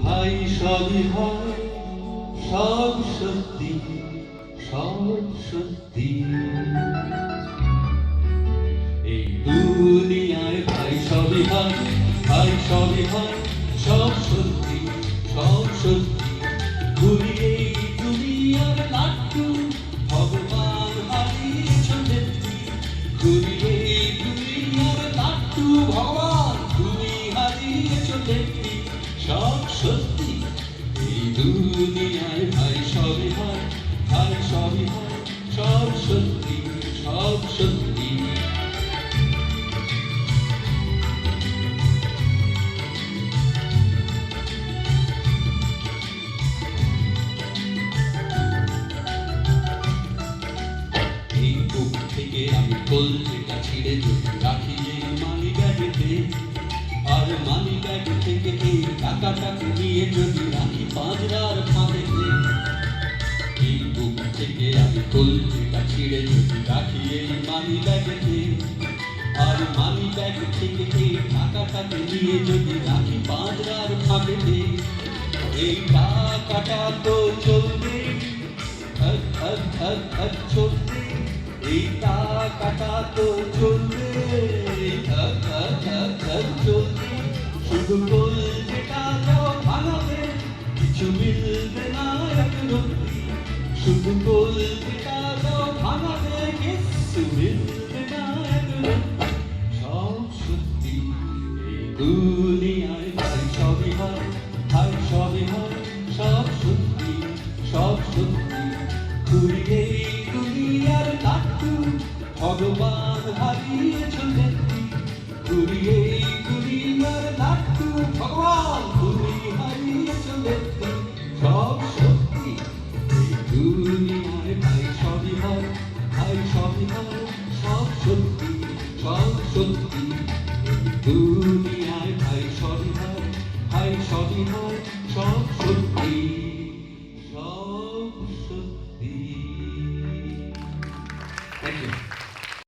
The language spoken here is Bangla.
ভাই সবই হয়, সব সত্যি, সব সত্যি। এই দুনিয়ায় ভাই সবই হয়, ভাই সবই হয়, সব সত্যি, সব সত্যি। ঘুরিয়ে এই দুনিয়ার লাট্টু ভগবান হারিয়েছেন দেখি। ঘুরিয়ে এই দুনিয়ার লাট্টু ভগবান তুমি হারিয়েছেন দেখি। সব সত্যি এই দুনিয়ায় ভাই সবই হয়, ভাই সবই হয়, সব সত্যি, সব সত্যি। এই বুক থেকে আমি কলজেটা ছিঁড়ে যদি রাখি এই মানি ব্যাগেতে, আর মানি ব্যাগ থেকে এই টাকাটাকে নিয়ে যদি রাখি পাঁজরার ফাঁদেতে। এই বুক থেকে আমি কলজেটা ছিঁড়ে যদি রাখি এই মানি ব্যাগেতে, আর মানি ব্যাগ থেকে এই টাকাটাকে নিয়ে যদি রাখি পাঁজরার ফাঁদেতে। এই টাকাটা তো চলবে হক হক হক হক চলবে, এই টাকাটা তো চলবে হক হক হক হক চলবে। শুধু কলজেটা যাও ভাঙাবে, কিছু মিলবে না এক রত্তি। শুধু কলজেটা যাও ভাঙাবে, কিছু মিলবে না এক রত্তি। সব সত্যি এই দুনিয়ায় ভাই সবই হয়, ভাই সবই হয়, সব সত্যি, সব সত্যি। ঘুরিয়ে এই দুনিয়ার লাট্টু ভগবান হারিয়েছেন দেখি। ঘুরিয়ে এই দুনিয়ার লাট্টু ভগবান তুমি হারিয়েছেন দেখি। সব সত্যি এই দুনিয়ায় ভাই সবই হয়, ভাই সবই হয়, সব সত্যি, সব সত্যি। এই দুনিয়ায় ভাই সবই হয়, ভাই সবই হয়।